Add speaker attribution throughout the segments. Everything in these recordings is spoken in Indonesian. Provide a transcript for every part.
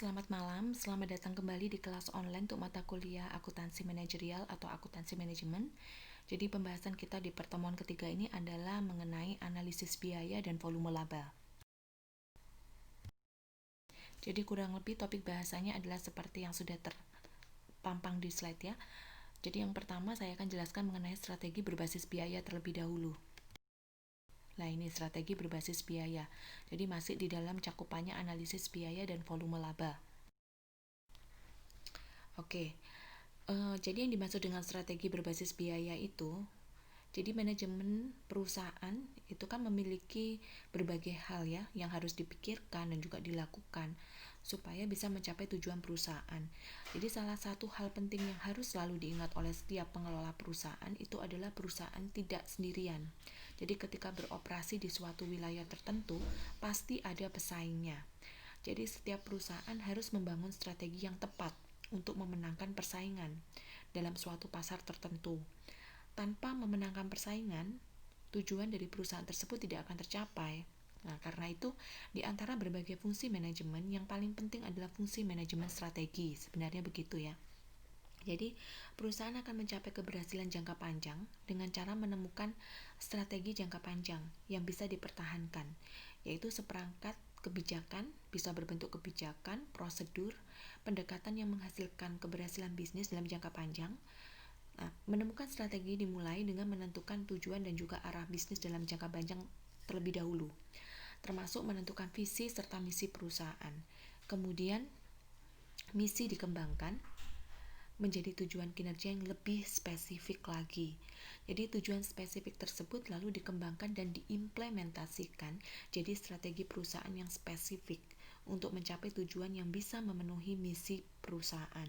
Speaker 1: Selamat malam. Selamat datang kembali di kelas online untuk mata kuliah akuntansi manajerial atau akuntansi manajemen. Jadi pembahasan kita di pertemuan ketiga ini adalah mengenai analisis biaya dan volume laba. Jadi kurang lebih topik bahasanya adalah seperti yang sudah terpampang di slide ya. Jadi yang pertama saya akan jelaskan mengenai strategi berbasis biaya terlebih dahulu. Nah, ini strategi berbasis biaya. Jadi masih di dalam cakupannya analisis biaya dan volume laba. Oke. Jadi yang dimaksud dengan strategi berbasis biaya itu, jadi manajemen perusahaan itu kan memiliki berbagai hal ya yang harus dipikirkan dan juga dilakukan supaya bisa mencapai tujuan perusahaan. Jadi salah satu hal penting yang harus selalu diingat oleh setiap pengelola perusahaan itu adalah perusahaan tidak sendirian. Jadi ketika beroperasi di suatu wilayah tertentu, pasti ada pesaingnya. Jadi setiap perusahaan harus membangun strategi yang tepat untuk memenangkan persaingan dalam suatu pasar tertentu. Tanpa memenangkan persaingan, tujuan dari perusahaan tersebut tidak akan tercapai. Nah, karena itu, di antara berbagai fungsi manajemen, yang paling penting adalah fungsi manajemen strategi. Sebenarnya begitu ya. Jadi, perusahaan akan mencapai keberhasilan jangka panjang dengan cara menemukan strategi jangka panjang yang bisa dipertahankan, yaitu seperangkat kebijakan, bisa berbentuk kebijakan, prosedur, pendekatan yang menghasilkan keberhasilan bisnis dalam jangka panjang. Nah, menemukan strategi dimulai dengan menentukan tujuan dan juga arah bisnis dalam jangka panjang terlebih dahulu, termasuk menentukan visi serta misi perusahaan. Kemudian, misi dikembangkan menjadi tujuan kinerja yang lebih spesifik lagi. Jadi tujuan spesifik tersebut lalu dikembangkan dan diimplementasikan jadi strategi perusahaan yang spesifik untuk mencapai tujuan yang bisa memenuhi misi perusahaan.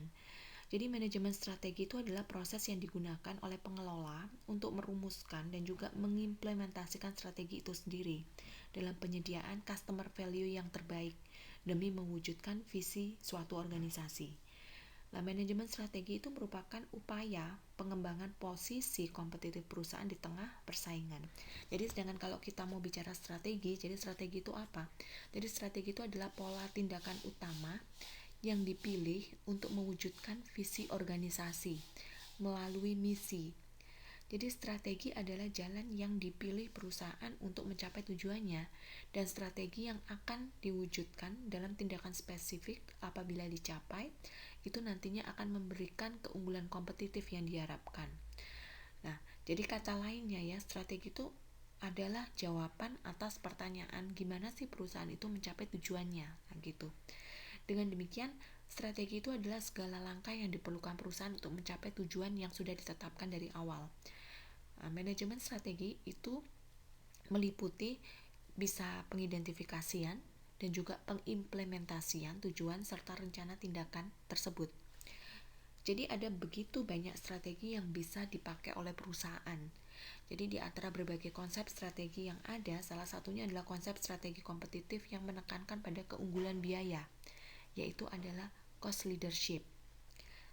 Speaker 1: Jadi manajemen strategi itu adalah proses yang digunakan oleh pengelola untuk merumuskan dan juga mengimplementasikan strategi itu sendiri dalam penyediaan customer value yang terbaik demi mewujudkan visi suatu organisasi. Nah, manajemen strategi itu merupakan upaya pengembangan posisi kompetitif perusahaan di tengah persaingan. Jadi sedangkan kalau kita mau bicara strategi, jadi strategi itu apa? Jadi strategi itu adalah pola tindakan utama yang dipilih untuk mewujudkan visi organisasi melalui misi. Jadi strategi adalah jalan yang dipilih perusahaan untuk mencapai tujuannya dan strategi yang akan diwujudkan dalam tindakan spesifik apabila dicapai itu nantinya akan memberikan keunggulan kompetitif yang diharapkan. Nah, jadi kata lainnya ya, strategi itu adalah jawaban atas pertanyaan gimana sih perusahaan itu mencapai tujuannya, gitu. Dengan demikian, strategi itu adalah segala langkah yang diperlukan perusahaan untuk mencapai tujuan yang sudah ditetapkan dari awal. Manajemen strategi itu meliputi bisa pengidentifikasian dan juga pengimplementasian tujuan serta rencana tindakan tersebut. Jadi ada begitu banyak strategi yang bisa dipakai oleh perusahaan. Jadi di antara berbagai konsep strategi yang ada, salah satunya adalah konsep strategi kompetitif yang menekankan pada keunggulan biaya, yaitu adalah cost leadership.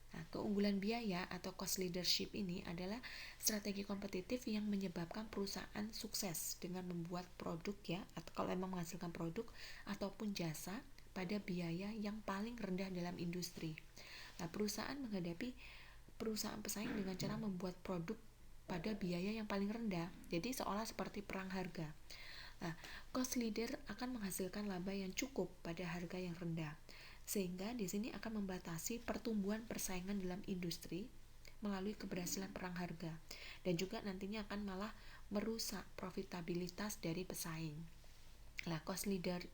Speaker 1: Nah, keunggulan biaya atau cost leadership ini adalah strategi kompetitif yang menyebabkan perusahaan sukses dengan membuat produk ya, atau kalau memang menghasilkan produk ataupun jasa pada biaya yang paling rendah dalam industri. Nah, perusahaan menghadapi perusahaan pesaing dengan cara membuat produk pada biaya yang paling rendah. Jadi seolah seperti perang harga. Nah, cost leader akan menghasilkan laba yang cukup pada harga yang rendah. Sehingga di sini akan membatasi pertumbuhan persaingan dalam industri melalui keberhasilan perang harga dan juga nantinya akan malah merusak profitabilitas dari pesaing. Nah, cost leader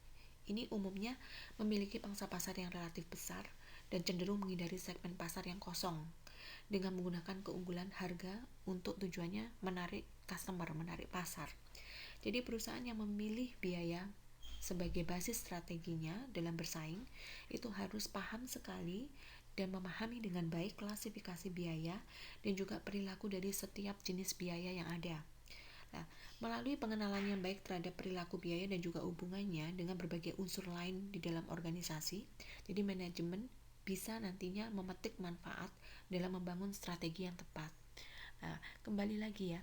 Speaker 1: ini umumnya memiliki pangsa pasar yang relatif besar dan cenderung menghindari segmen pasar yang kosong dengan menggunakan keunggulan harga untuk tujuannya menarik customer, menarik pasar. Jadi perusahaan yang memilih biaya sebagai basis strateginya dalam bersaing itu harus paham sekali dan memahami dengan baik klasifikasi biaya dan juga perilaku dari setiap jenis biaya yang ada. Nah, melalui pengenalan yang baik terhadap perilaku biaya dan juga hubungannya dengan berbagai unsur lain di dalam organisasi, jadi manajemen bisa nantinya memetik manfaat dalam membangun strategi yang tepat. Nah, kembali lagi ya,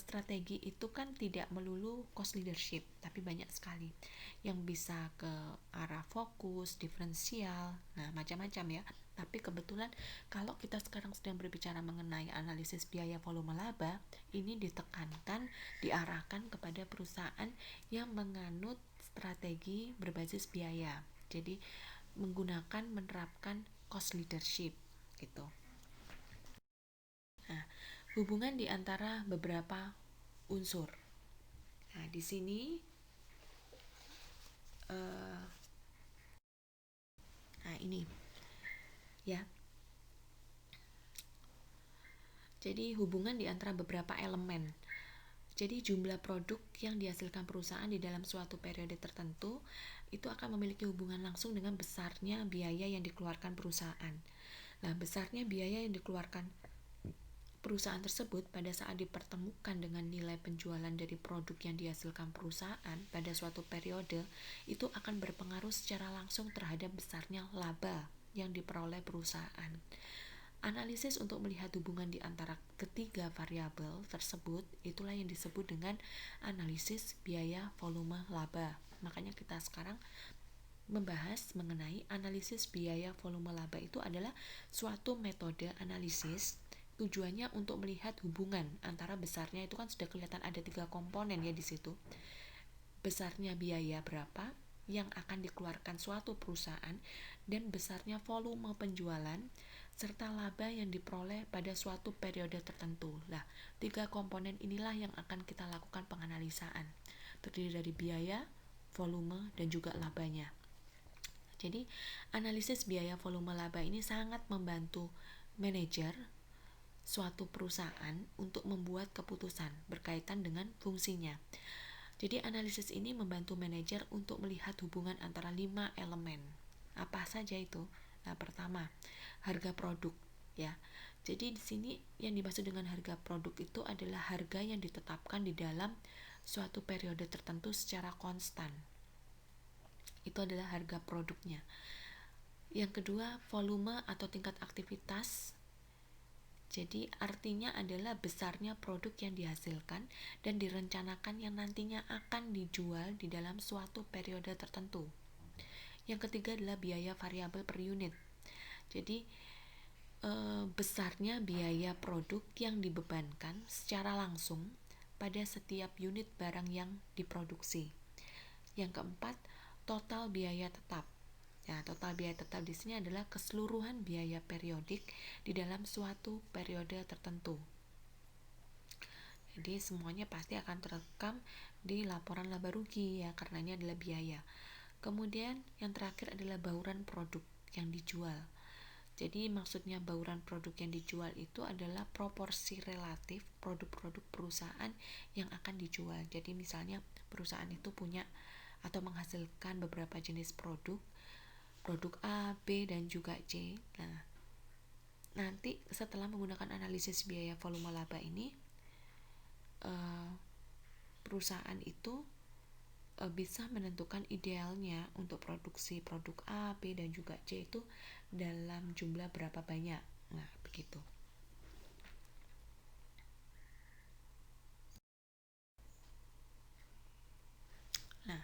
Speaker 1: strategi itu kan tidak melulu cost leadership, tapi banyak sekali yang bisa ke arah fokus, diferensial, nah macam-macam ya. Tapi kebetulan kalau kita sekarang sedang berbicara mengenai analisis biaya volume laba, ini ditekankan, diarahkan kepada perusahaan yang menganut strategi berbasis biaya. Jadi menerapkan cost leadership gitu. Nah, hubungan di antara beberapa unsur. Nah, di sini nah ini ya. Jadi hubungan di antara beberapa elemen. Jadi jumlah produk yang dihasilkan perusahaan di dalam suatu periode tertentu itu akan memiliki hubungan langsung dengan besarnya biaya yang dikeluarkan perusahaan. Nah, besarnya biaya yang dikeluarkan perusahaan tersebut pada saat dipertemukan dengan nilai penjualan dari produk yang dihasilkan perusahaan pada suatu periode itu akan berpengaruh secara langsung terhadap besarnya laba yang diperoleh perusahaan. Analisis untuk melihat hubungan di antara ketiga variabel tersebut itulah yang disebut dengan analisis biaya volume laba. Makanya kita sekarang membahas mengenai analisis biaya volume laba itu adalah suatu metode analisis. Tujuannya untuk melihat hubungan antara besarnya itu kan sudah kelihatan ada 3 komponen ya di situ. Besarnya biaya berapa yang akan dikeluarkan suatu perusahaan dan besarnya volume penjualan serta laba yang diperoleh pada suatu periode tertentu. Nah, 3 komponen inilah yang akan kita lakukan penganalisaan. Terdiri dari biaya, volume, dan juga labanya. Jadi, analisis biaya volume laba ini sangat membantu manajer suatu perusahaan untuk membuat keputusan berkaitan dengan fungsinya. Jadi analisis ini membantu manajer untuk melihat hubungan antara 5 elemen. Apa saja itu? Nah, pertama, harga produk ya. Jadi di sini yang dimaksud dengan harga produk itu adalah harga yang ditetapkan di dalam suatu periode tertentu secara konstan. Itu adalah harga produknya. Yang kedua, volume atau tingkat aktivitas. Jadi artinya adalah besarnya produk yang dihasilkan dan direncanakan yang nantinya akan dijual di dalam suatu periode tertentu. Yang ketiga adalah biaya variabel per unit. Jadi besarnya biaya produk yang dibebankan secara langsung pada setiap unit barang yang diproduksi. Yang keempat, total biaya tetap. Ya, total biaya tetap di sini adalah keseluruhan biaya periodik di dalam suatu periode tertentu. Jadi semuanya pasti akan terekam di laporan laba rugi ya, karena ini adalah biaya. Kemudian yang terakhir adalah bauran produk yang dijual. Jadi maksudnya bauran produk yang dijual itu adalah proporsi relatif produk-produk perusahaan yang akan dijual. Jadi misalnya perusahaan itu punya atau menghasilkan beberapa jenis produk A, B, dan juga C. Nah, nanti setelah menggunakan analisis biaya volume laba ini, perusahaan itu bisa menentukan idealnya untuk produksi produk A, B, dan juga C itu dalam jumlah berapa banyak. Nah, begitu. Nah,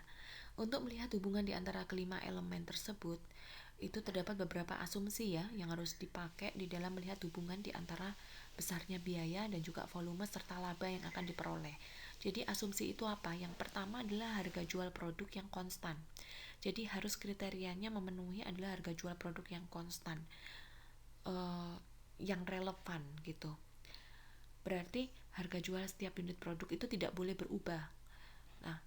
Speaker 1: untuk melihat hubungan di antara kelima elemen tersebut, itu terdapat beberapa asumsi ya yang harus dipakai di dalam melihat hubungan di antara besarnya biaya dan juga volume serta laba yang akan diperoleh. Jadi asumsi itu apa? Yang pertama adalah harga jual produk yang konstan. Jadi harus kriterianya memenuhi adalah harga jual produk yang konstan, yang relevan gitu. Berarti harga jual setiap unit produk itu tidak boleh berubah. Nah,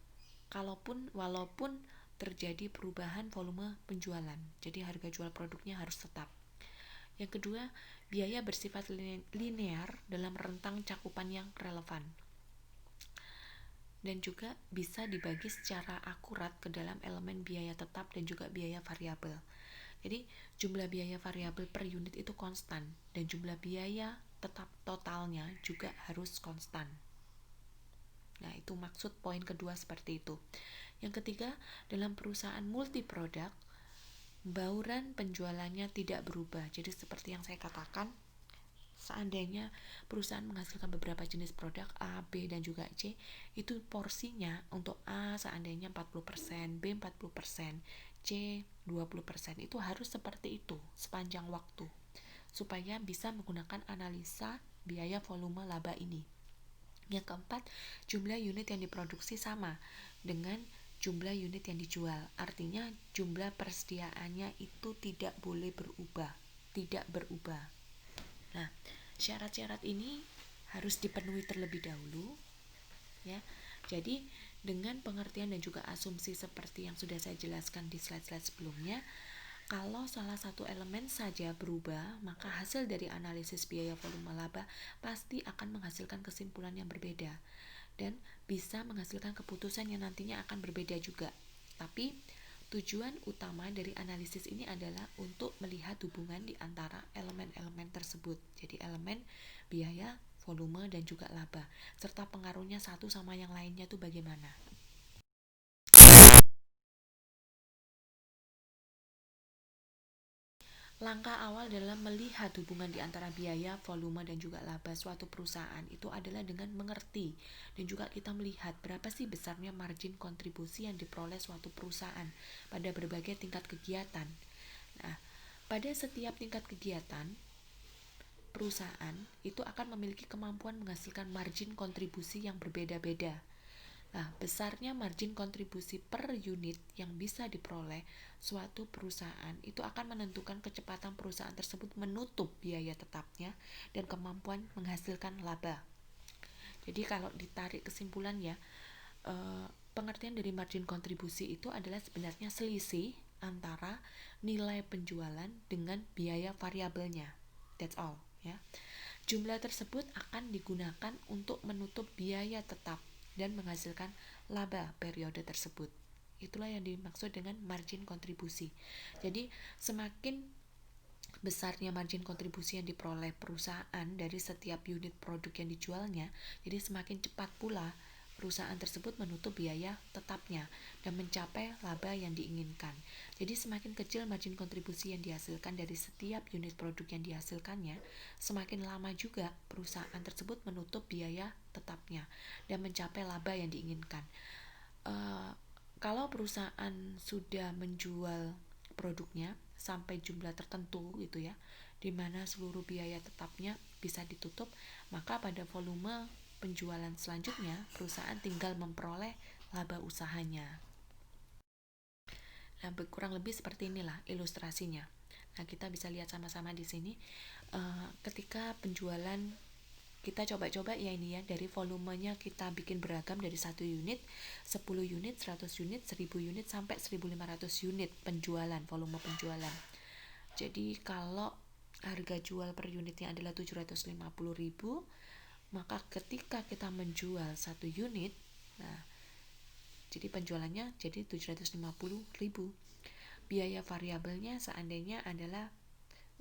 Speaker 1: walaupun terjadi perubahan volume penjualan, jadi harga jual produknya harus tetap. Yang kedua, biaya bersifat linear dalam rentang cakupan yang relevan dan juga bisa dibagi secara akurat ke dalam elemen biaya tetap dan juga biaya variabel. Jadi jumlah biaya variabel per unit itu konstan dan jumlah biaya tetap totalnya juga harus konstan. Nah, itu maksud poin kedua seperti itu. Yang ketiga, dalam perusahaan multi produk, bauran penjualannya tidak berubah. Jadi seperti yang saya katakan, Seandainya perusahaan menghasilkan beberapa jenis produk A, B, dan juga C, itu porsinya untuk A seandainya 40%, B 40%, C 20%, itu harus seperti itu sepanjang waktu supaya bisa menggunakan analisa biaya volume laba ini. Yang keempat, jumlah unit yang diproduksi sama dengan jumlah unit yang dijual. Artinya jumlah persediaannya itu tidak boleh berubah, tidak berubah. Nah, syarat-syarat ini harus dipenuhi terlebih dahulu, ya. Jadi, dengan pengertian dan juga asumsi seperti yang sudah saya jelaskan di slide-slide sebelumnya, kalau salah satu elemen saja berubah, maka hasil dari analisis biaya volume laba pasti akan menghasilkan kesimpulan yang berbeda dan bisa menghasilkan keputusan yang nantinya akan berbeda juga. Tapi tujuan utama dari analisis ini adalah untuk melihat hubungan di antara elemen-elemen tersebut. Jadi elemen biaya, volume, dan juga laba, serta pengaruhnya satu sama yang lainnya itu bagaimana. Langkah awal dalam melihat hubungan di antara biaya, volume, dan juga laba suatu perusahaan itu adalah dengan mengerti dan juga kita melihat berapa sih besarnya margin kontribusi yang diperoleh suatu perusahaan pada berbagai tingkat kegiatan. Nah, pada setiap tingkat kegiatan, perusahaan itu akan memiliki kemampuan menghasilkan margin kontribusi yang berbeda-beda. Nah, besarnya margin kontribusi per unit yang bisa diperoleh suatu perusahaan itu akan menentukan kecepatan perusahaan tersebut menutup biaya tetapnya dan kemampuan menghasilkan laba. Jadi kalau ditarik kesimpulan ya, pengertian dari margin kontribusi itu adalah sebenarnya selisih antara nilai penjualan dengan biaya variabelnya. That's all, ya. Jumlah tersebut akan digunakan untuk menutup biaya tetap dan menghasilkan laba periode tersebut. Itulah yang dimaksud dengan margin kontribusi. Jadi semakin besarnya margin kontribusi yang diperoleh perusahaan dari setiap unit produk yang dijualnya, jadi semakin cepat pula perusahaan tersebut menutup biaya tetapnya dan mencapai laba yang diinginkan. Jadi semakin kecil margin kontribusi yang dihasilkan dari setiap unit produk yang dihasilkannya, semakin lama juga perusahaan tersebut menutup biaya tetapnya dan mencapai laba yang diinginkan. Kalau perusahaan sudah menjual produknya sampai jumlah tertentu gitu ya, di mana seluruh biaya tetapnya bisa ditutup, maka pada volume penjualan selanjutnya perusahaan tinggal memperoleh laba usahanya. Nah, kurang lebih seperti inilah ilustrasinya. Nah, kita bisa lihat sama-sama di sini ketika penjualan kita coba-coba ya ini ya, dari volumenya kita bikin beragam dari 1 unit, 10 unit, 100 unit, 1000 unit sampai 1500 unit penjualan, volume penjualan. Jadi kalau harga jual per unitnya adalah 750.000, maka ketika kita menjual 1 unit, nah jadi penjualannya jadi 750.000. Biaya variabelnya seandainya adalah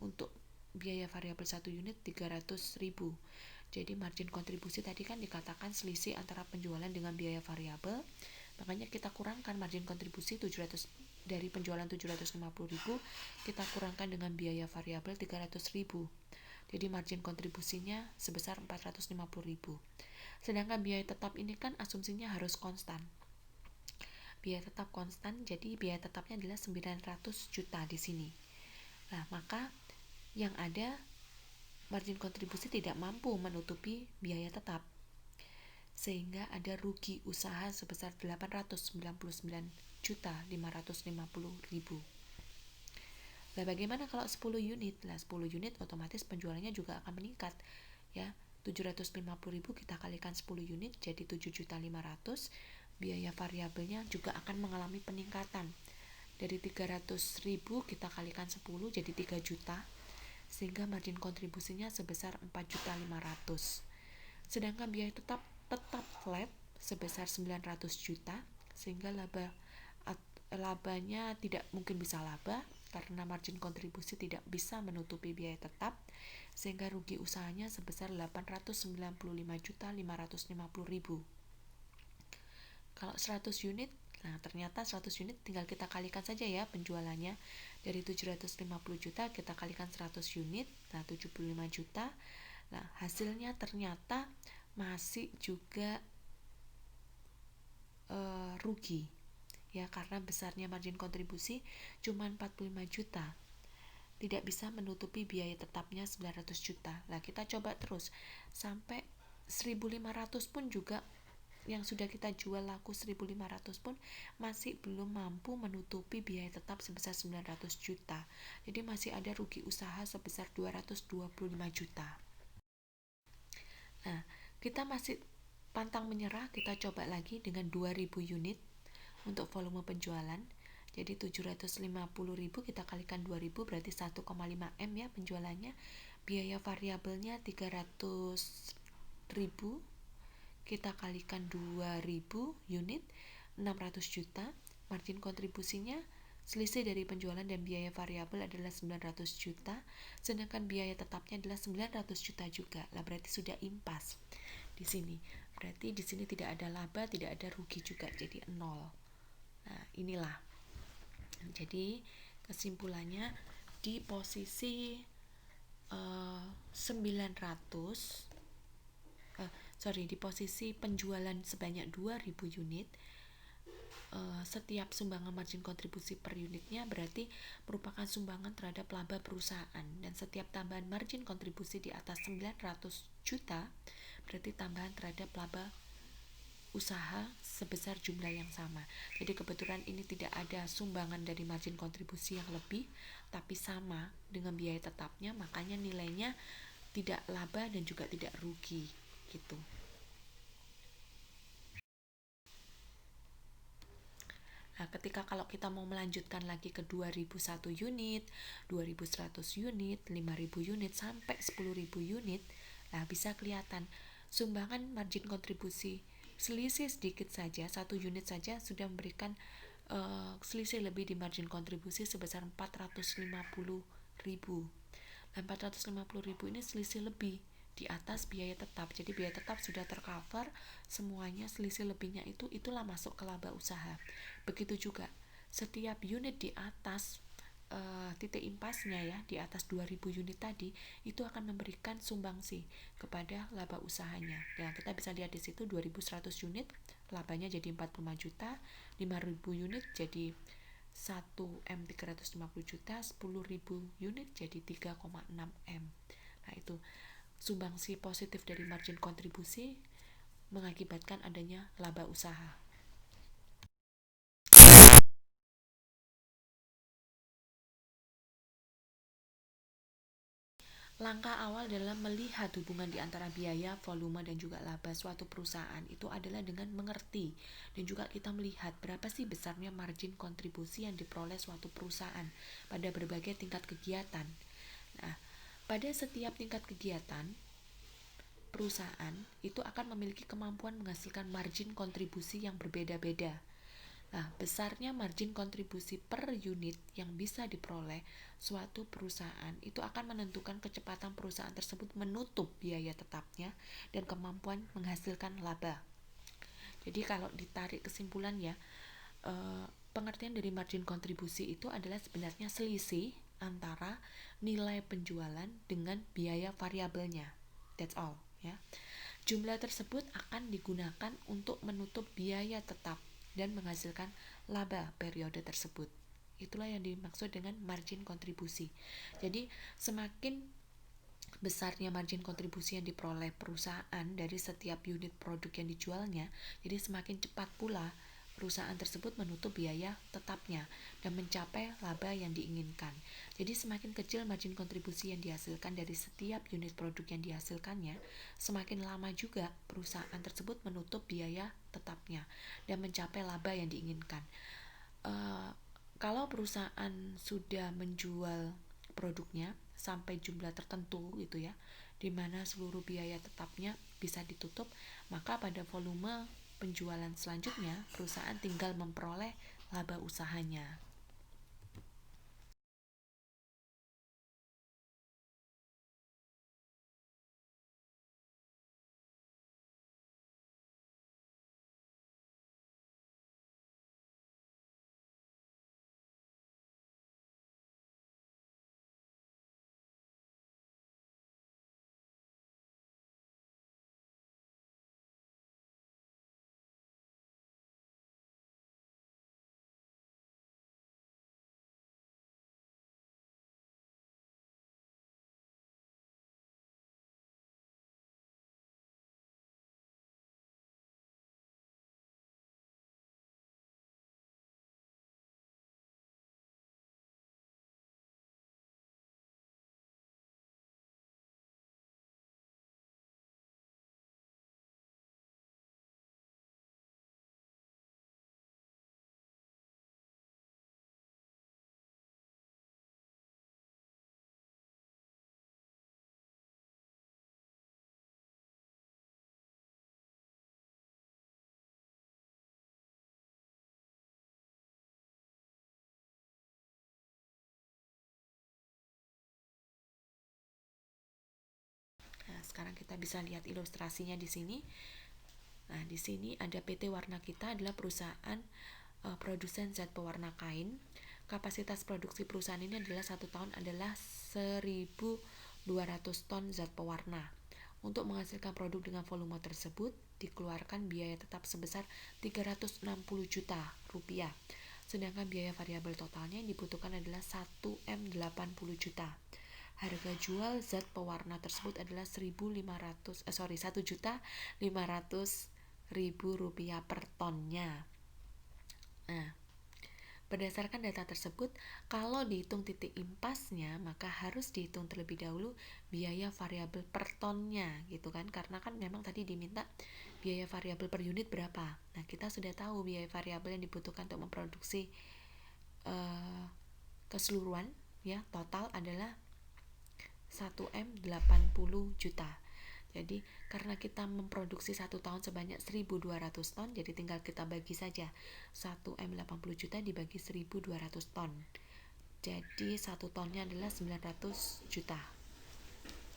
Speaker 1: untuk biaya variabel 1 unit 300.000. Jadi margin kontribusi tadi kan dikatakan selisih antara penjualan dengan biaya variabel, makanya kita kurangkan margin kontribusi 700 dari penjualan 750.000 kita kurangkan dengan biaya variabel 300.000. Jadi margin kontribusinya sebesar 450.000. Sedangkan biaya tetap ini kan asumsinya harus konstan. Biaya tetap konstan, jadi biaya tetapnya adalah 900 juta di sini. Nah, maka yang ada margin kontribusi tidak mampu menutupi biaya tetap, sehingga ada rugi usaha sebesar 899.550.000. Nah, bagaimana kalau 10 unit? Nah, 10 unit otomatis penjualannya juga akan meningkat ya. 750.000 kita kalikan 10 unit jadi 7.500.000. Biaya variabelnya juga akan mengalami peningkatan. Dari 300.000 kita kalikan 10 jadi 3 juta. Sehingga margin kontribusinya sebesar 4.500.000. Sedangkan biaya tetap flat sebesar 900 juta, sehingga labanya tidak mungkin bisa laba karena margin kontribusi tidak bisa menutupi biaya tetap, sehingga rugi usahanya sebesar 895.550.000. Kalau 100 unit, nah ternyata 100 unit tinggal kita kalikan saja ya penjualannya. Dari 750 juta kita kalikan 100 unit, nah 75 juta. Nah, hasilnya ternyata masih juga rugi ya, karena besarnya margin kontribusi cuma 45 juta, tidak bisa menutupi biaya tetapnya 900 juta. Nah, kita coba terus sampai 1.500 pun juga, yang sudah kita jual laku 1.500 pun masih belum mampu menutupi biaya tetap sebesar 900 juta. Jadi masih ada rugi usaha sebesar 225 juta. Nah, kita masih pantang menyerah, kita coba lagi dengan 2000 unit untuk volume penjualan. Jadi 750.000 kita kalikan 2000 berarti 1,5 M ya penjualannya. Biaya variabelnya 300.000 kita kalikan 2000 unit, 600 juta. Margin kontribusinya selisih dari penjualan dan biaya variabel adalah 900 juta, sedangkan biaya tetapnya adalah 900 juta juga. Lah berarti sudah impas di sini. Berarti di sini tidak ada laba, tidak ada rugi juga, jadi nol. Nah, inilah. Jadi kesimpulannya di posisi 900 di posisi penjualan sebanyak 2000 unit, setiap sumbangan margin kontribusi per unitnya berarti merupakan sumbangan terhadap laba perusahaan, dan setiap tambahan margin kontribusi di atas 900 juta berarti tambahan terhadap laba usaha sebesar jumlah yang sama. Jadi kebetulan ini tidak ada sumbangan dari margin kontribusi yang lebih, tapi sama dengan biaya tetapnya, makanya nilainya tidak laba dan juga tidak rugi gitu. Nah, ketika kalau kita mau melanjutkan lagi ke 2001 unit, 2100 unit, 5000 unit sampai 10.000 unit, nah bisa kelihatan sumbangan margin kontribusi selisih sedikit saja, 1 unit saja sudah memberikan selisih lebih di margin kontribusi sebesar 450.000. Nah, 450.000 ini selisih lebih di atas biaya tetap. Jadi biaya tetap sudah tercover semuanya, selisih lebihnya itulah masuk ke laba usaha. Begitu juga setiap unit di atas titik impasnya ya, di atas 2000 unit tadi itu akan memberikan sumbangsi kepada laba usahanya. Dan kita bisa lihat di situ 2100 unit labanya jadi 45 juta, 5000 unit jadi 1M 350 juta, 10.000 unit jadi 3,6 M. Nah, itu sumbangsi positif dari margin kontribusi mengakibatkan adanya laba usaha. Langkah awal dalam melihat hubungan di antara biaya, volume, dan juga laba suatu perusahaan itu adalah dengan mengerti dan juga kita melihat berapa sih besarnya margin kontribusi yang diperoleh suatu perusahaan pada berbagai tingkat kegiatan. Nah, pada setiap tingkat kegiatan, perusahaan itu akan memiliki kemampuan menghasilkan margin kontribusi yang berbeda-beda. Nah, besarnya margin kontribusi per unit yang bisa diperoleh suatu perusahaan itu akan menentukan kecepatan perusahaan tersebut menutup biaya tetapnya dan kemampuan menghasilkan laba. Jadi kalau ditarik kesimpulan ya, pengertian dari margin kontribusi itu adalah sebenarnya selisih antara nilai penjualan dengan biaya variabelnya. That's all ya. Jumlah tersebut akan digunakan untuk menutup biaya tetap dan menghasilkan laba periode tersebut. Itulah yang dimaksud dengan margin kontribusi. Jadi semakin besarnya margin kontribusi yang diperoleh perusahaan dari setiap unit produk yang dijualnya, jadi semakin cepat pula perusahaan tersebut menutup biaya tetapnya dan mencapai laba yang diinginkan. Jadi semakin kecil margin kontribusi yang dihasilkan dari setiap unit produk yang dihasilkannya, semakin lama juga perusahaan tersebut menutup biaya tetapnya dan mencapai laba yang diinginkan. Kalau perusahaan sudah menjual produknya sampai jumlah tertentu gitu ya, di mana seluruh biaya tetapnya bisa ditutup, maka pada volume penjualan selanjutnya perusahaan tinggal memperoleh laba usahanya. sekarang kita bisa lihat ilustrasinya di sini. Nah, di sini ada PT Warna Kita adalah perusahaan produsen zat pewarna kain. Kapasitas produksi perusahaan ini adalah 1 tahun adalah 1.200 ton zat pewarna. Untuk menghasilkan produk dengan volume tersebut, dikeluarkan biaya tetap sebesar 360 juta rupiah. Sedangkan biaya variabel totalnya yang dibutuhkan adalah 1.080 juta. Harga jual zat pewarna tersebut adalah 1.500.000 rupiah per tonnya. Nah, berdasarkan data tersebut, kalau dihitung titik impasnya, maka harus dihitung terlebih dahulu biaya variabel per tonnya, gitu kan? Karena kan memang tadi diminta biaya variabel per unit berapa. Nah, kita sudah tahu biaya variabel yang dibutuhkan untuk memproduksi keseluruhan, ya, total adalah 1.080 juta. Jadi karena kita memproduksi 1 tahun sebanyak 1.200 ton, jadi tinggal kita bagi saja 1.080 juta dibagi 1.200 ton. Jadi 1 tonnya adalah 900 juta.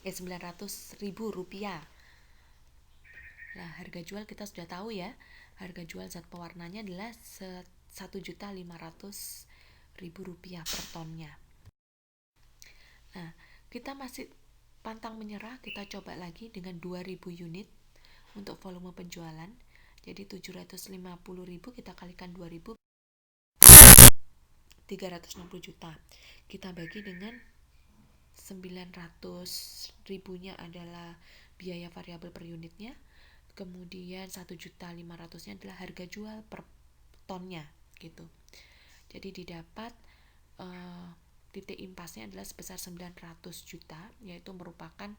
Speaker 1: 900.000 rupiah. Nah, harga jual kita sudah tahu ya. Harga jual zat pewarnanya adalah 1.500.000 rupiah per tonnya. Nah, kita masih pantang menyerah, kita coba lagi dengan 2.000 unit untuk volume penjualan. Jadi 750.000 kita kalikan 2.000, 360 juta. Kita bagi dengan 900 ribunya adalah biaya variabel per unitnya, kemudian 1.500.000-nya adalah harga jual per tonnya, gitu. Jadi didapat titik impasnya adalah sebesar 900 juta, yaitu merupakan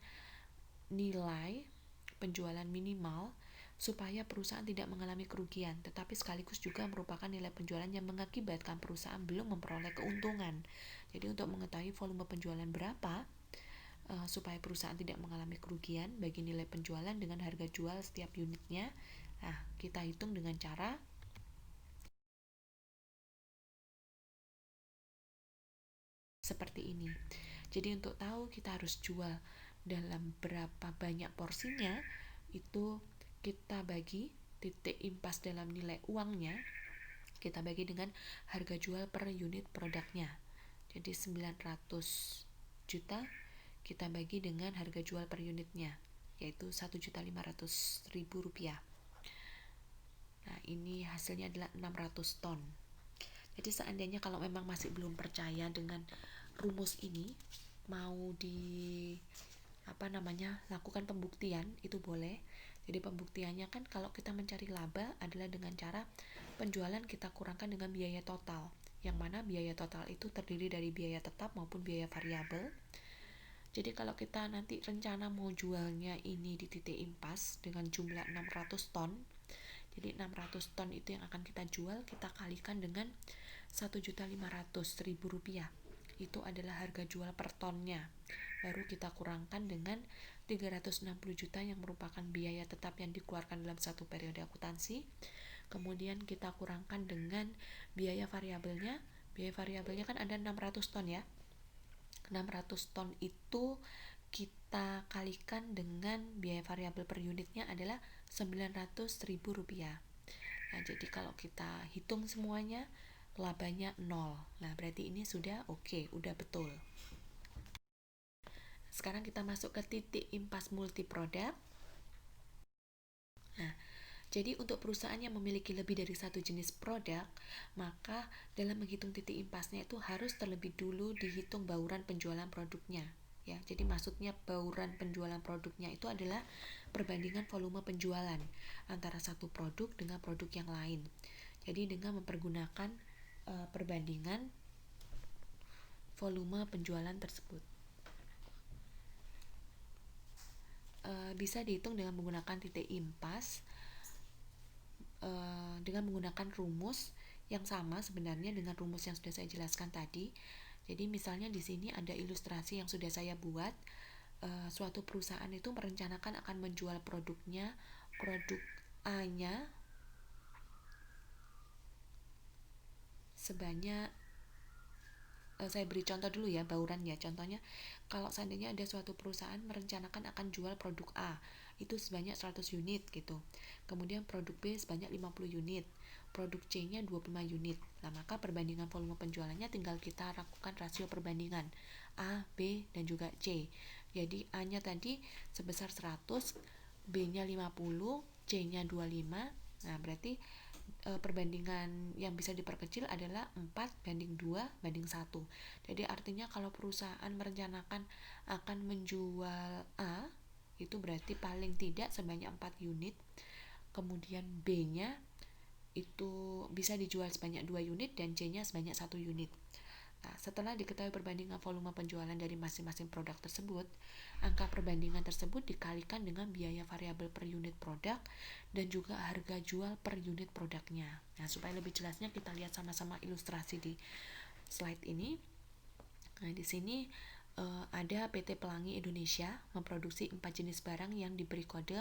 Speaker 1: nilai penjualan minimal supaya perusahaan tidak mengalami kerugian, tetapi sekaligus juga merupakan nilai penjualan yang mengakibatkan perusahaan belum memperoleh keuntungan. Jadi untuk mengetahui volume penjualan berapa, supaya perusahaan tidak mengalami kerugian bagi nilai penjualan dengan harga jual setiap unitnya, nah kita hitung dengan cara seperti ini. Jadi untuk tahu kita harus jual dalam berapa banyak porsinya, itu kita bagi titik impas dalam nilai uangnya, kita bagi dengan harga jual per unit produknya. Jadi 900 juta kita bagi dengan harga jual per unitnya, yaitu 1.500.000 rupiah. Nah, ini hasilnya adalah 600 ton. Jadi seandainya kalau memang masih belum percaya dengan rumus ini, mau lakukan pembuktian, itu boleh. Jadi pembuktiannya kan kalau kita mencari laba adalah dengan cara penjualan kita kurangkan dengan biaya total, yang mana biaya total itu terdiri dari biaya tetap maupun biaya variabel. Jadi kalau kita nanti rencana mau jualnya ini di titik impas dengan jumlah 600 ton, jadi 600 ton itu yang akan kita jual, kita kalikan dengan 1.500.000 rupiah. Itu adalah harga jual per tonnya. Baru kita kurangkan dengan 360 juta yang merupakan biaya tetap yang dikeluarkan dalam satu periode akuntansi. Kemudian kita kurangkan dengan biaya variabelnya. Biaya variabelnya kan ada 600 ton ya. 600 ton itu kita kalikan dengan biaya variabel per unitnya adalah 900.000 rupiah. Nah, jadi kalau kita hitung semuanya, labanya 0. Nah, berarti ini sudah oke, udah betul. Sekarang kita masuk ke titik impas multi produk. Nah, jadi untuk perusahaan yang memiliki lebih dari satu jenis produk, maka dalam menghitung titik impasnya itu harus terlebih dulu dihitung bauran penjualan produknya. Ya, jadi maksudnya bauran penjualan produknya itu adalah perbandingan volume penjualan antara satu produk dengan produk yang lain. Jadi dengan mempergunakan perbandingan volume penjualan tersebut. Bisa dihitung dengan menggunakan titik impas dengan menggunakan rumus yang sama sebenarnya dengan rumus yang sudah saya jelaskan tadi. Jadi misalnya di sini ada ilustrasi yang sudah saya buat. Suatu perusahaan itu merencanakan akan menjual produknya, produk A-nya sebanyak saya beri contoh dulu ya, bauran ya. Contohnya, kalau seandainya ada suatu perusahaan merencanakan akan jual produk A, itu sebanyak 100 unit gitu. Kemudian produk B sebanyak 50 unit, produk C-nya 25 unit. Nah, maka perbandingan volume penjualannya tinggal kita lakukan rasio perbandingan A, B, dan juga C. Jadi A-nya tadi sebesar 100, B-nya 50, C-nya 25. Nah, berarti perbandingan yang bisa diperkecil adalah 4:2:1. Jadi artinya kalau perusahaan merencanakan akan menjual A, itu berarti paling tidak sebanyak 4 unit. Kemudian B-nya itu bisa dijual sebanyak 2 unit dan C-nya sebanyak 1 unit. Nah, setelah diketahui perbandingan volume penjualan dari masing-masing produk tersebut, angka perbandingan tersebut dikalikan dengan biaya variabel per unit produk dan juga harga jual per unit produknya. Nah, supaya lebih jelasnya kita lihat sama-sama ilustrasi di slide ini. Nah, di sini ada PT Pelangi Indonesia memproduksi 4 jenis barang yang diberi kode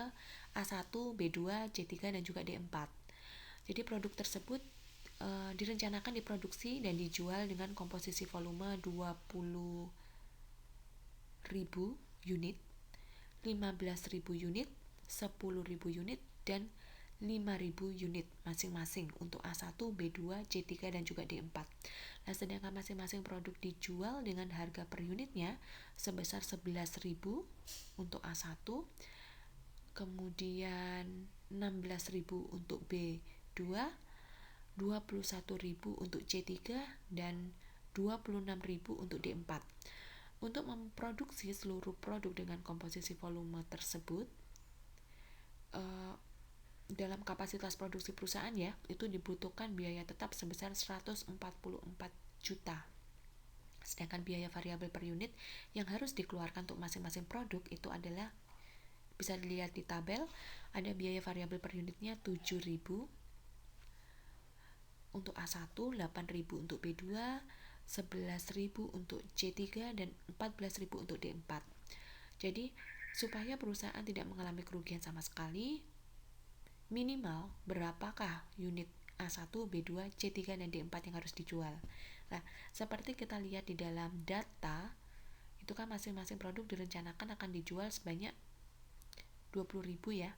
Speaker 1: A1, B2, C3, dan juga D4. Jadi produk tersebut direncanakan diproduksi dan dijual dengan komposisi volume 20.000 unit, 15.000 unit, 10.000 unit, dan 5.000 unit masing-masing untuk A1, B2, C3, dan juga D4. Nah, sedangkan masing-masing produk dijual dengan harga per unitnya sebesar 11.000 untuk A1, kemudian 16.000 untuk B2, 21.000 untuk C3, dan 26.000 untuk D4. Untuk memproduksi seluruh produk dengan komposisi volume tersebut, dalam kapasitas produksi perusahaan ya, itu dibutuhkan biaya tetap sebesar 144 juta. Sedangkan biaya variabel per unit yang harus dikeluarkan untuk masing-masing produk itu adalah, bisa dilihat di tabel, ada biaya variabel per unitnya 7.000 untuk A1, 8.000 untuk B2, 11.000 untuk C3, dan 14.000 untuk D4. Jadi, supaya perusahaan tidak mengalami kerugian sama sekali, minimal berapakah unit A1, B2, C3, dan D4 yang harus dijual. Nah, seperti kita lihat di dalam data, itu kan masing-masing produk direncanakan akan dijual sebanyak 20.000 ya.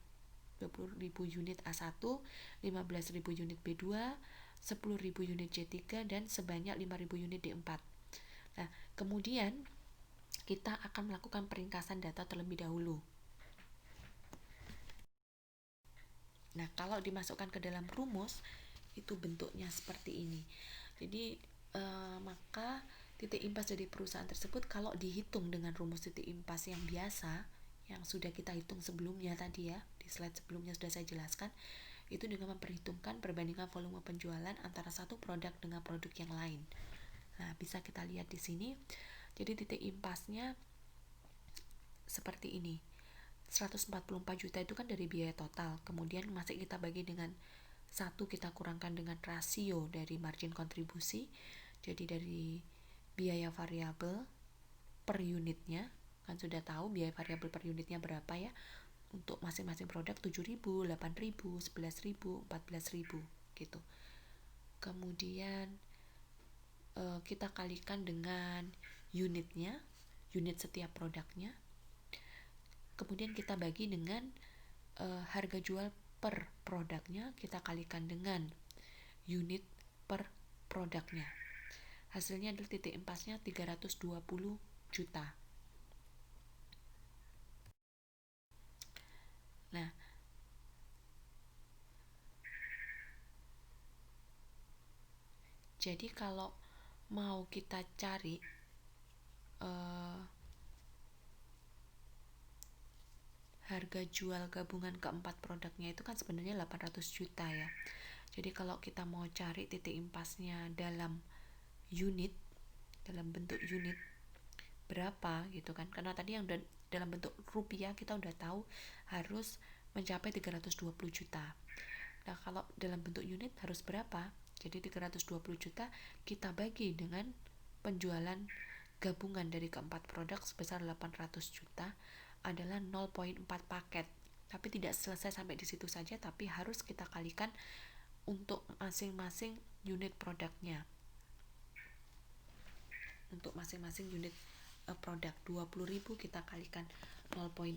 Speaker 1: 20.000 unit A1, 15.000 unit B2, 10.000 unit C3, dan sebanyak 5.000 unit D4. Nah, kemudian kita akan melakukan peringkasan data terlebih dahulu. Nah, kalau dimasukkan ke dalam rumus, itu bentuknya seperti ini. Jadi, maka titik impas dari perusahaan tersebut kalau dihitung dengan rumus titik impas yang biasa, yang sudah kita hitung sebelumnya tadi ya, di slide sebelumnya sudah saya jelaskan, itu dengan memperhitungkan perbandingan volume penjualan antara satu produk dengan produk yang lain. Nah, bisa kita lihat di sini. Jadi titik impasnya seperti ini. 144 juta itu kan dari biaya total. Kemudian masih kita bagi dengan 1, kita kurangkan dengan rasio dari margin kontribusi. Jadi dari biaya variabel per unitnya, kan sudah tahu biaya variabel per unitnya berapa ya. Untuk masing-masing produk 7.000, 8.000, 11.000, 14.000 gitu. Kemudian kita kalikan dengan unitnya, unit setiap produknya. Kemudian kita bagi dengan harga jual per produknya, kita kalikan dengan unit per produknya. Hasilnya adalah titik impasnya 320 juta. Nah, jadi kalau mau kita cari harga jual gabungan keempat produknya itu kan sebenarnya 800 juta ya. Jadi kalau kita mau cari titik impasnya dalam unit, dalam bentuk unit berapa gitu kan, karena tadi yang dalam bentuk rupiah kita udah tahu harus mencapai 320 juta. Nah, kalau dalam bentuk unit harus berapa? Jadi 320 juta kita bagi dengan penjualan gabungan dari keempat produk sebesar 800 juta adalah 0,4 paket. Tapi tidak selesai sampai di situ saja, tapi harus kita kalikan untuk masing-masing unit produknya. untuk masing-masing unit produk. 20.000 kita kalikan 0,4.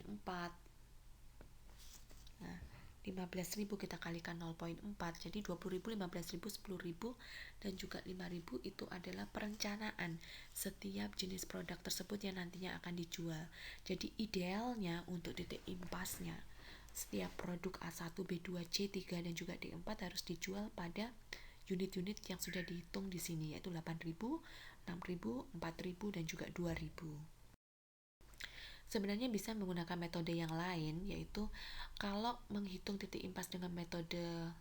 Speaker 1: Nah, 15.000 kita kalikan 0,4, jadi 20.000, 15.000, 10.000, dan juga 5.000 itu adalah perencanaan setiap jenis produk tersebut yang nantinya akan dijual. Jadi idealnya untuk titik impasnya setiap produk A1, B2, C3, dan juga D4 harus dijual pada unit-unit yang sudah dihitung di sini, yaitu 8.000, 6.000, 4.000, dan juga 2.000. Sebenarnya bisa menggunakan metode yang lain, yaitu kalau menghitung titik impas dengan metode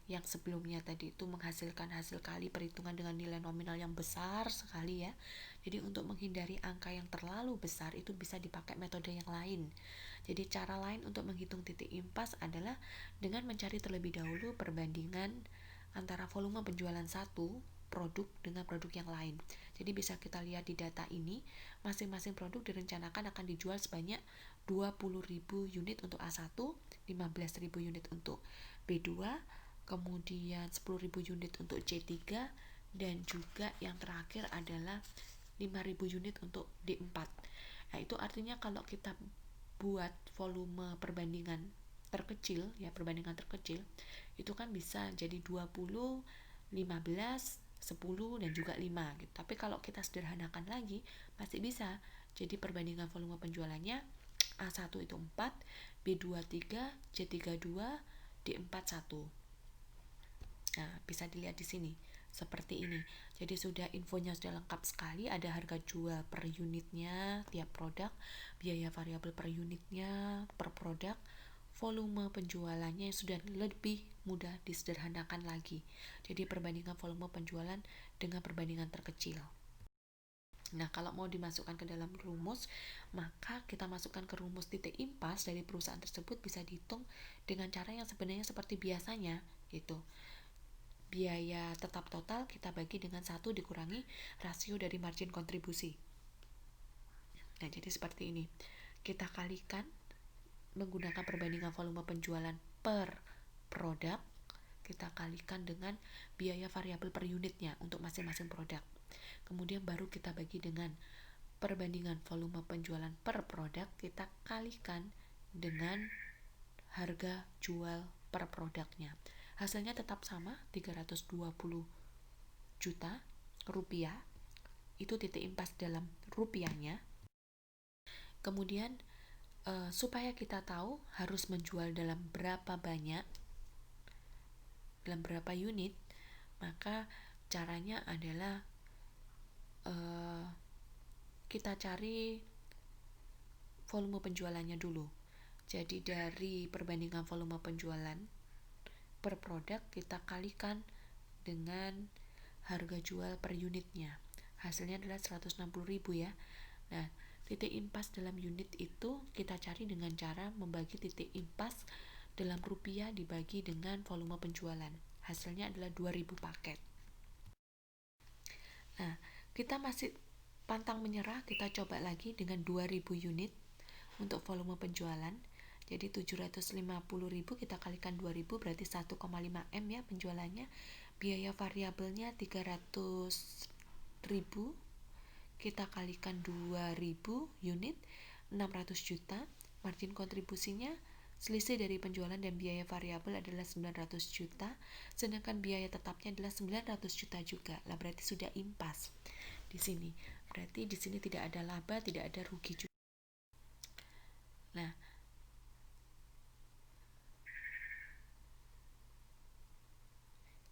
Speaker 1: yang sebelumnya tadi itu menghasilkan hasil kali perhitungan dengan nilai nominal yang besar sekali ya. Jadi untuk menghindari angka yang terlalu besar itu bisa dipakai metode yang lain. Jadi cara lain untuk menghitung titik impas adalah dengan mencari terlebih dahulu perbandingan antara volume penjualan satu produk dengan produk yang lain. Jadi bisa kita lihat di data ini, masing-masing produk direncanakan akan dijual sebanyak 20.000 unit untuk A1, 15.000 unit untuk B2, kemudian 10.000 unit untuk C3, dan juga yang terakhir adalah 5.000 unit untuk D4. Nah, itu artinya kalau kita buat volume perbandingan terkecil, ya perbandingan terkecil, itu kan bisa jadi 20, 15, 10, dan juga 5 gitu. Tapi kalau kita sederhanakan lagi, masih bisa jadi perbandingan volume penjualannya A1 itu 4, B2 3, C3 2, D4 1. Nah, bisa dilihat di sini seperti ini. Jadi sudah infonya sudah lengkap sekali, ada harga jual per unitnya tiap produk, biaya variabel per unitnya per produk, volume penjualannya yang sudah lebih mudah disederhanakan lagi. Jadi perbandingan volume penjualan dengan perbandingan terkecil. Nah, kalau mau dimasukkan ke dalam rumus, maka kita masukkan ke rumus titik impas dari perusahaan tersebut bisa dihitung dengan cara yang sebenarnya seperti biasanya gitu. Biaya tetap total kita bagi dengan 1 dikurangi rasio dari margin kontribusi. Nah, jadi seperti ini. Kita kalikan menggunakan perbandingan volume penjualan per produk, kita kalikan dengan biaya variabel per unitnya untuk masing-masing produk. Kemudian baru kita bagi dengan perbandingan volume penjualan per produk, kita kalikan dengan harga jual per produknya. Hasilnya tetap sama, 320 juta rupiah. Itu titik impas dalam rupiahnya. Kemudian supaya kita tahu harus menjual dalam berapa banyak, dalam berapa unit, maka caranya adalah kita cari volume penjualannya dulu. Jadi dari perbandingan volume penjualan per produk kita kalikan dengan harga jual per unitnya. Hasilnya adalah 160.000 ya. Nah, titik impas dalam unit itu kita cari dengan cara membagi titik impas dalam rupiah dibagi dengan volume penjualan. Hasilnya adalah 2.000 paket. Nah, kita masih pantang menyerah, kita coba lagi dengan 2.000 unit untuk volume penjualan. Jadi 750.000 kita kalikan 2.000 berarti 1,5 M ya penjualannya. Biaya variabelnya 300.000 kita kalikan 2.000 unit, 600 juta. Margin kontribusinya selisih dari penjualan dan biaya variabel adalah 900 juta, sedangkan biaya tetapnya adalah 900 juta juga. Lah berarti sudah impas di sini. Berarti di sini tidak ada laba, tidak ada rugi juga. Nah,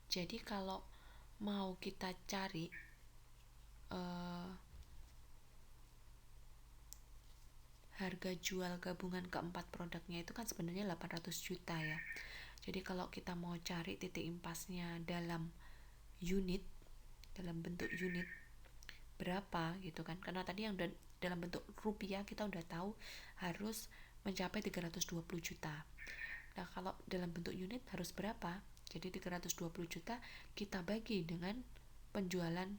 Speaker 1: jadi kalau mau kita cari harga jual gabungan keempat produknya itu kan sebenarnya 800 juta ya. Jadi kalau kita mau cari titik impasnya dalam unit, dalam bentuk unit berapa gitu kan, karena tadi yang dalam bentuk rupiah kita udah tahu harus mencapai 320 juta. Nah, kalau dalam bentuk unit harus berapa? Jadi 320 juta kita bagi dengan penjualan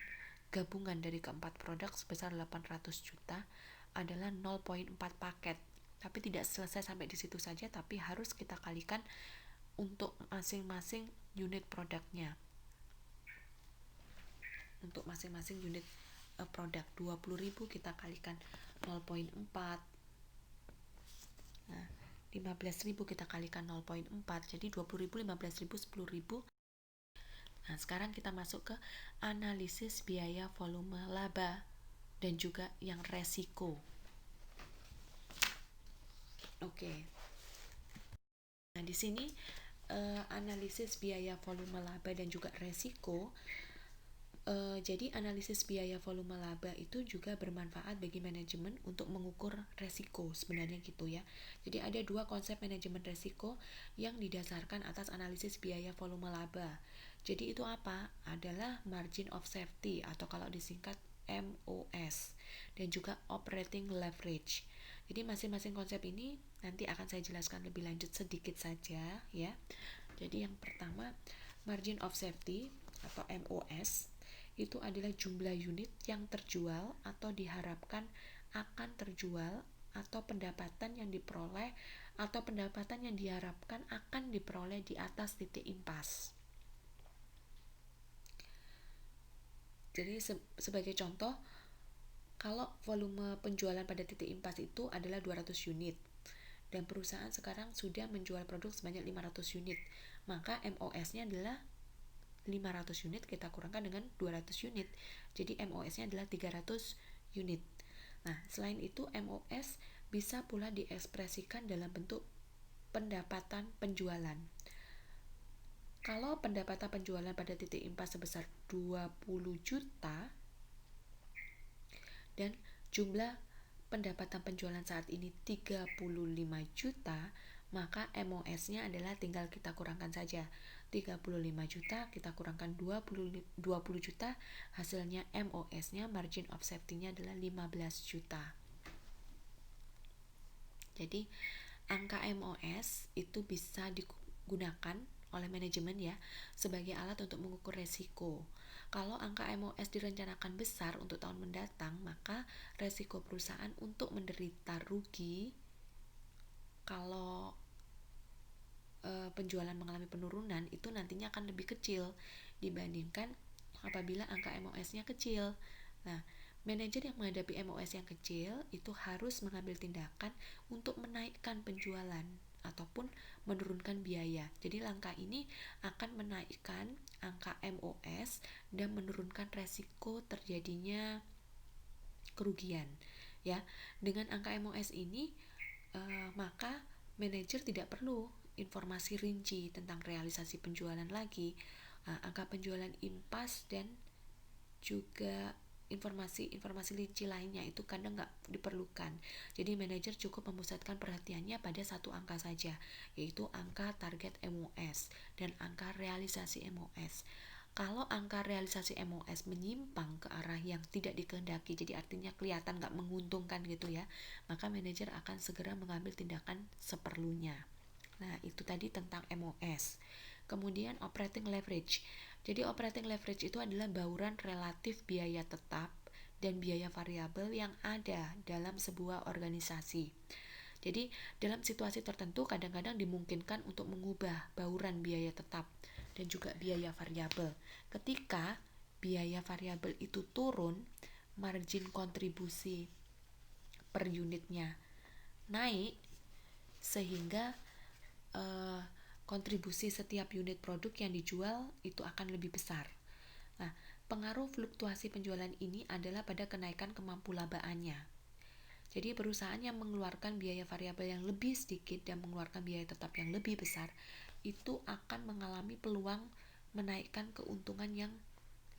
Speaker 1: gabungan dari keempat produk sebesar 800 juta adalah 0,4 paket. Tapi tidak selesai sampai di situ saja, tapi harus kita kalikan untuk masing-masing unit produknya. Untuk masing-masing unit produk. 20.000 kita kalikan 0,4. Nah, 15.000 kita kalikan 0,4. Jadi 20.000, 15.000, 10.000. Nah, sekarang kita masuk ke analisis biaya volume laba dan juga yang resiko. Oke. Nah, di sini analisis biaya volume laba dan juga resiko. Jadi analisis biaya volume laba itu juga bermanfaat bagi manajemen untuk mengukur resiko, sebenarnya gitu ya. Jadi ada dua konsep manajemen resiko yang didasarkan atas analisis biaya volume laba. Jadi itu apa? Adalah margin of safety atau kalau disingkat MOS dan juga operating leverage. Jadi masing-masing konsep ini nanti akan saya jelaskan lebih lanjut sedikit saja ya. Jadi yang pertama, margin of safety atau MOS itu adalah jumlah unit yang terjual atau diharapkan akan terjual atau pendapatan yang diperoleh atau pendapatan yang diharapkan akan diperoleh di atas titik impas. Jadi sebagai contoh, kalau volume penjualan pada titik impas itu adalah 200 unit dan perusahaan sekarang sudah menjual produk sebanyak 500 unit, maka MOS-nya adalah 500 unit kita kurangkan dengan 200 unit. Jadi MOS-nya adalah 300 unit. Nah, selain itu MOS bisa pula diekspresikan dalam bentuk pendapatan penjualan. Kalau pendapatan penjualan pada titik impas sebesar 20 juta dan jumlah pendapatan penjualan saat ini 35 juta, maka MOS-nya adalah tinggal kita kurangkan saja. 35 juta kita kurangkan 20 juta, hasilnya MOS-nya, margin of safety-nya adalah 15 juta. Jadi angka MOS itu bisa digunakan oleh manajemen ya sebagai alat untuk mengukur resiko. Kalau angka MOS direncanakan besar untuk tahun mendatang, maka resiko perusahaan untuk menderita rugi kalau penjualan mengalami penurunan itu nantinya akan lebih kecil dibandingkan apabila angka MOS-nya kecil. Nah, manajer yang menghadapi MOS yang kecil itu harus mengambil tindakan untuk menaikkan penjualan ataupun menurunkan biaya. Jadi langkah ini akan menaikkan angka MOS dan menurunkan resiko terjadinya kerugian. Ya, dengan angka MOS ini maka manajer tidak perlu informasi rinci tentang realisasi penjualan lagi, angka penjualan impas dan juga informasi rinci lainnya itu kadang nggak diperlukan. Jadi manajer cukup memusatkan perhatiannya pada satu angka saja, yaitu angka target MOS dan angka realisasi MOS. Kalau angka realisasi MOS menyimpang ke arah yang tidak dikehendaki, jadi artinya kelihatan nggak menguntungkan gitu ya, maka manajer akan segera mengambil tindakan seperlunya. Nah, itu tadi tentang MOS. Kemudian operating leverage. Jadi operating leverage itu adalah bauran relatif biaya tetap dan biaya variabel yang ada dalam sebuah organisasi. Jadi dalam situasi tertentu kadang-kadang dimungkinkan untuk mengubah bauran biaya tetap dan juga biaya variabel. Ketika biaya variabel itu turun, margin kontribusi per unitnya naik sehingga kontribusi setiap unit produk yang dijual itu akan lebih besar. Nah, pengaruh fluktuasi penjualan ini adalah pada kenaikan kemampu labaannya. Jadi perusahaan yang mengeluarkan biaya variabel yang lebih sedikit dan mengeluarkan biaya tetap yang lebih besar itu akan mengalami peluang menaikkan keuntungan yang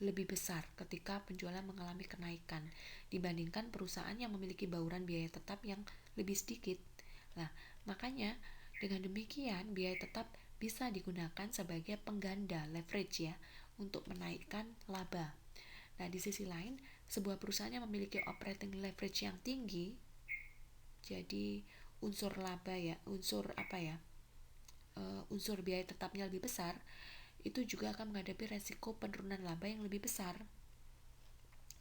Speaker 1: lebih besar ketika penjualan mengalami kenaikan dibandingkan perusahaan yang memiliki bauran biaya tetap yang lebih sedikit. Nah, makanya dengan demikian biaya tetap bisa digunakan sebagai pengganda leverage ya untuk menaikkan laba. Nah, di sisi lain, sebuah perusahaan yang memiliki operating leverage yang tinggi, jadi unsur laba ya, unsur apa ya, unsur biaya tetapnya lebih besar, itu juga akan menghadapi resiko penurunan laba yang lebih besar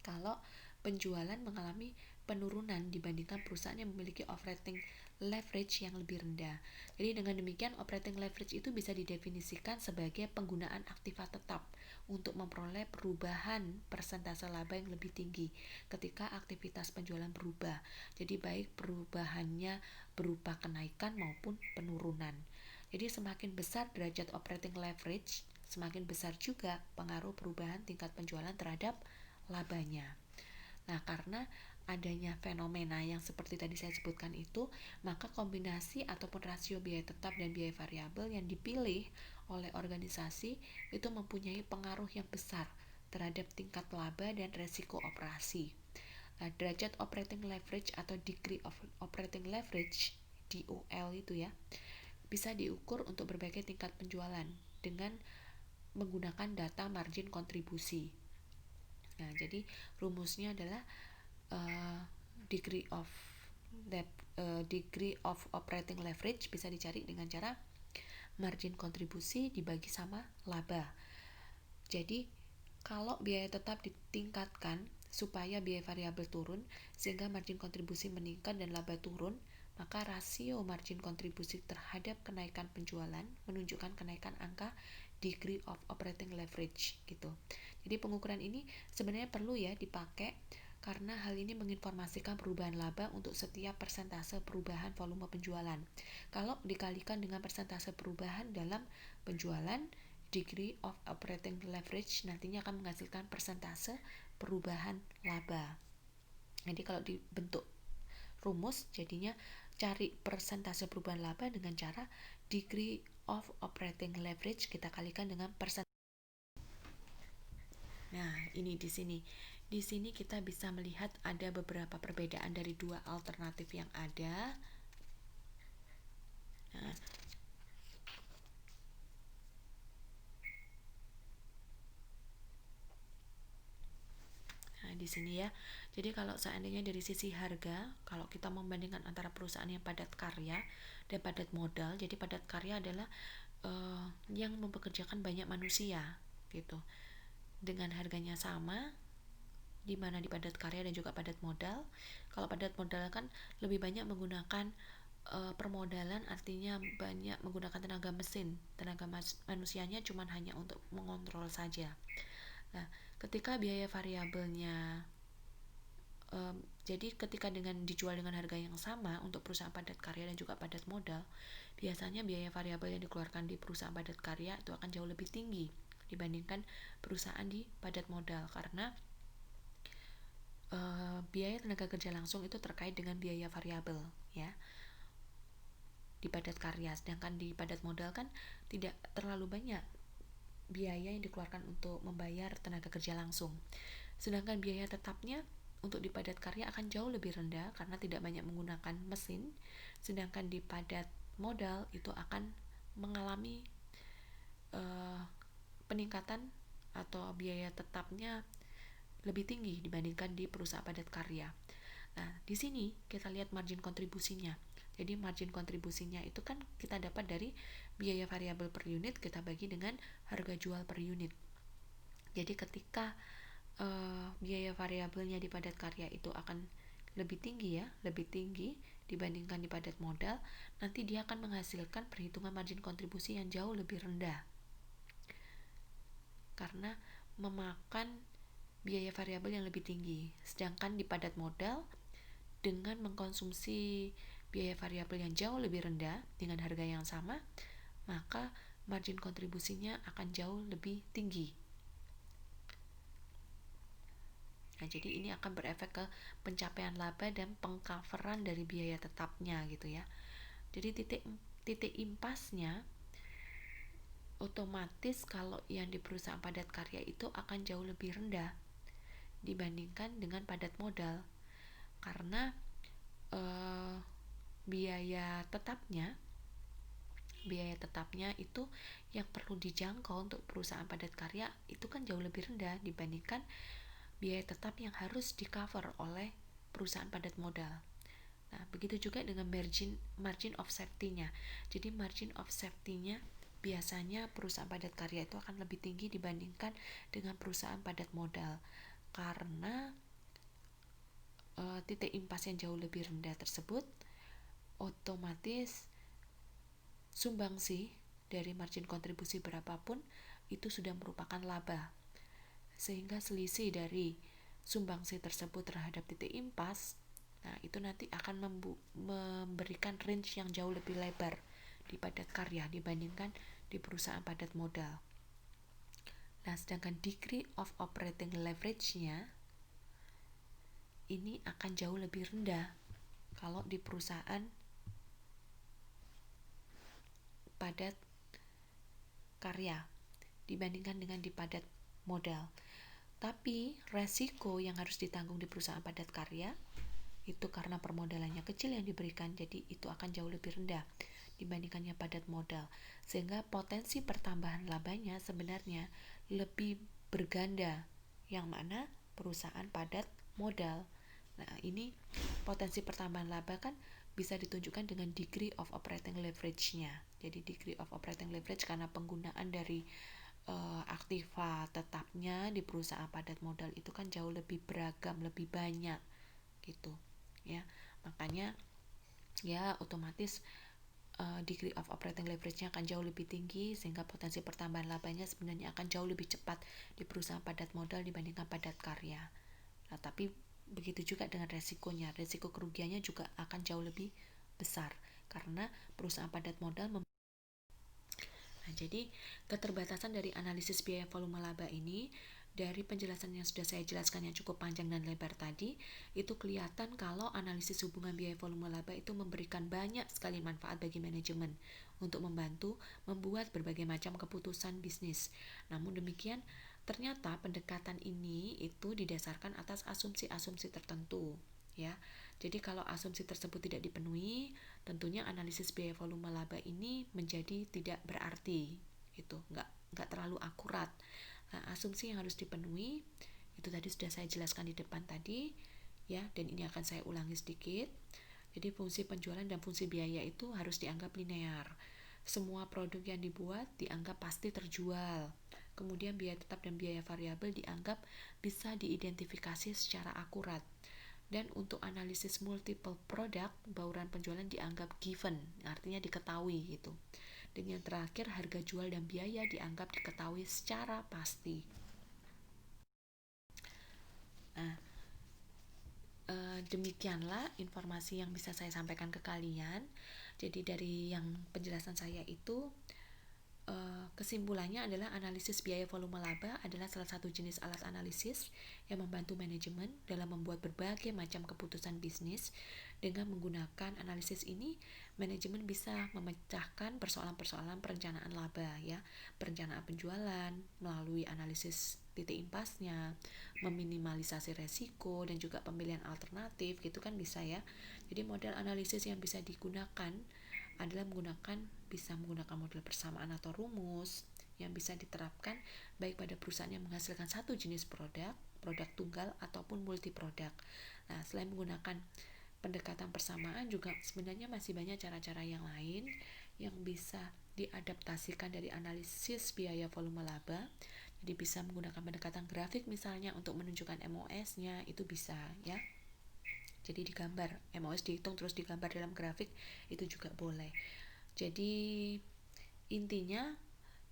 Speaker 1: kalau penjualan mengalami penurunan dibandingkan perusahaan yang memiliki operating leverage yang lebih rendah. Jadi dengan demikian operating leverage itu bisa didefinisikan sebagai penggunaan aktiva tetap untuk memperoleh perubahan persentase laba yang lebih tinggi ketika aktivitas penjualan berubah. Jadi baik perubahannya berupa kenaikan maupun penurunan. Jadi semakin besar derajat operating leverage, semakin besar juga pengaruh perubahan tingkat penjualan terhadap labanya. Nah, karena adanya fenomena yang seperti tadi saya sebutkan itu, maka kombinasi ataupun rasio biaya tetap dan biaya variabel yang dipilih oleh organisasi itu mempunyai pengaruh yang besar terhadap tingkat laba dan resiko operasi. Nah, derajat operating leverage atau degree of operating leverage DOL itu ya, bisa diukur untuk berbagai tingkat penjualan dengan menggunakan data margin kontribusi. Nah, jadi rumusnya adalah uh, degree of degree of operating leverage bisa dicari dengan cara margin kontribusi dibagi sama laba. Jadi kalau biaya tetap ditingkatkan supaya biaya variabel turun sehingga margin kontribusi meningkat dan laba turun, maka rasio margin kontribusi terhadap kenaikan penjualan menunjukkan kenaikan angka degree of operating leverage gitu. Jadi pengukuran ini sebenarnya perlu ya dipakai karena hal ini menginformasikan perubahan laba untuk setiap persentase perubahan volume penjualan. Kalau dikalikan dengan persentase perubahan dalam penjualan, degree of operating leverage nantinya akan menghasilkan persentase perubahan laba. Jadi kalau dibentuk rumus jadinya cari persentase perubahan laba dengan cara degree of operating leverage kita kalikan dengan persentase. Nah, ini di sini. Di sini kita bisa melihat ada beberapa perbedaan dari dua alternatif yang ada. Nah, di sini ya. Jadi kalau seandainya dari sisi harga, kalau kita membandingkan antara perusahaan yang padat karya dan padat modal, jadi padat karya adalah yang mempekerjakan banyak manusia gitu. Dengan harganya sama, di mana di padat karya dan juga padat modal. Kalau padat modal kan lebih banyak menggunakan permodalan, artinya banyak menggunakan tenaga mesin, tenaga manusianya cuma hanya untuk mengontrol saja. Nah, ketika biaya variabelnya jadi ketika dijual dengan harga yang sama untuk perusahaan padat karya dan juga padat modal, biasanya biaya variabel yang dikeluarkan di perusahaan padat karya itu akan jauh lebih tinggi dibandingkan perusahaan di padat modal karena biaya tenaga kerja langsung itu terkait dengan biaya variabel ya di padat karya, sedangkan di padat modal kan tidak terlalu banyak biaya yang dikeluarkan untuk membayar tenaga kerja langsung. Sedangkan biaya tetapnya untuk di padat karya akan jauh lebih rendah karena tidak banyak menggunakan mesin, sedangkan di padat modal itu akan mengalami peningkatan atau biaya tetapnya lebih tinggi dibandingkan di perusahaan padat karya. Nah, di sini kita lihat margin kontribusinya. Jadi margin kontribusinya itu kan kita dapat dari biaya variabel per unit kita bagi dengan harga jual per unit. Jadi ketika biaya variabelnya di padat karya itu akan lebih tinggi ya, lebih tinggi dibandingkan di padat modal, nanti dia akan menghasilkan perhitungan margin kontribusi yang jauh lebih rendah. Karena memakan biaya variabel yang lebih tinggi. Sedangkan di padat modal dengan mengkonsumsi biaya variabel yang jauh lebih rendah dengan harga yang sama, maka margin kontribusinya akan jauh lebih tinggi. Nah, jadi ini akan berefek ke pencapaian laba dan pengcoveran dari biaya tetapnya gitu ya. Jadi titik impasnya otomatis kalau yang di perusahaan padat karya itu akan jauh lebih rendah dibandingkan dengan padat modal karena biaya tetapnya itu yang perlu dijangkau untuk perusahaan padat karya itu kan jauh lebih rendah dibandingkan biaya tetap yang harus di cover oleh perusahaan padat modal. Nah, begitu juga dengan margin of safety-nya. Jadi margin of safety-nya biasanya perusahaan padat karya itu akan lebih tinggi dibandingkan dengan perusahaan padat modal karena titik impas yang jauh lebih rendah tersebut otomatis sumbangsi dari margin kontribusi berapapun itu sudah merupakan laba, sehingga selisih dari sumbangsi tersebut terhadap titik impas, nah itu nanti akan memberikan range yang jauh lebih lebar di padat karya dibandingkan di perusahaan padat modal. Nah, sedangkan degree of operating leverage-nya ini akan jauh lebih rendah kalau di perusahaan padat karya dibandingkan dengan di padat modal. Tapi resiko yang harus ditanggung di perusahaan padat karya itu karena permodalannya kecil yang diberikan, jadi itu akan jauh lebih rendah dibandingkannya padat modal, sehingga potensi pertambahan labanya sebenarnya lebih berganda yang mana perusahaan padat modal. Nah, ini potensi pertambahan laba kan bisa ditunjukkan dengan degree of operating leverage-nya. Jadi degree of operating leverage karena penggunaan dari aktiva tetapnya di perusahaan padat modal itu kan jauh lebih beragam, lebih banyak gitu ya. Makanya ya otomatis degree of operating leverage-nya akan jauh lebih tinggi, sehingga potensi pertambahan labanya sebenarnya akan jauh lebih cepat di perusahaan padat modal dibandingkan padat karya. Nah, tapi begitu juga dengan resikonya, resiko kerugiannya juga akan jauh lebih besar karena perusahaan padat modal Nah, jadi keterbatasan dari analisis biaya volume laba ini dari penjelasan yang sudah saya jelaskan yang cukup panjang dan lebar tadi, itu kelihatan kalau analisis hubungan biaya volume laba itu memberikan banyak sekali manfaat bagi manajemen untuk membantu membuat berbagai macam keputusan bisnis. Namun demikian, ternyata pendekatan ini itu didasarkan atas asumsi-asumsi tertentu, ya. Jadi kalau asumsi tersebut tidak dipenuhi, tentunya analisis biaya volume laba ini menjadi tidak berarti, gitu, nggak terlalu akurat. Nah, asumsi yang harus dipenuhi itu tadi sudah saya jelaskan di depan tadi, ya, dan ini akan saya ulangi sedikit. Jadi fungsi penjualan dan fungsi biaya itu harus dianggap linear. Semua produk yang dibuat dianggap pasti terjual. Kemudian biaya tetap dan biaya variabel dianggap bisa diidentifikasi secara akurat. Dan untuk analisis multiple product, bauran penjualan dianggap given, artinya diketahui gitu. Dan yang terakhir, harga jual dan biaya dianggap diketahui secara pasti. Nah, demikianlah informasi yang bisa saya sampaikan ke kalian. Jadi dari yang penjelasan saya itu, kesimpulannya adalah analisis biaya volume laba adalah salah satu jenis alat analisis yang membantu manajemen dalam membuat berbagai macam keputusan bisnis. Dengan menggunakan analisis ini, manajemen bisa memecahkan persoalan-persoalan perencanaan laba, ya, perencanaan penjualan melalui analisis titik impasnya, meminimalisasi resiko dan juga pemilihan alternatif, gitu kan bisa ya. Jadi model analisis yang bisa digunakan adalah bisa menggunakan model persamaan atau rumus yang bisa diterapkan baik pada perusahaan yang menghasilkan satu jenis produk tunggal ataupun multi produk. Nah, selain menggunakan pendekatan persamaan juga sebenarnya masih banyak cara-cara yang lain yang bisa diadaptasikan dari analisis biaya volume laba. Jadi bisa menggunakan pendekatan grafik misalnya untuk menunjukkan MOS-nya, itu bisa ya. Jadi digambar, MOS dihitung terus digambar dalam grafik, itu juga boleh. Jadi intinya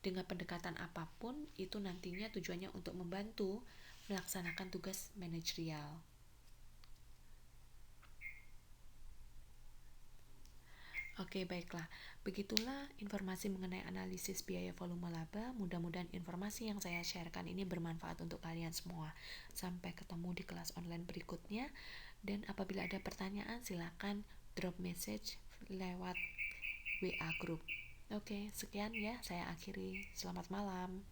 Speaker 1: dengan pendekatan apapun itu nantinya tujuannya untuk membantu melaksanakan tugas manajerial. Oke, baiklah. Begitulah informasi mengenai analisis biaya volume laba. Mudah-mudahan informasi yang saya sharekan ini bermanfaat untuk kalian semua. Sampai ketemu di kelas online berikutnya. Dan apabila ada pertanyaan, silakan drop message lewat WA group. Oke, sekian ya. Saya akhiri. Selamat malam.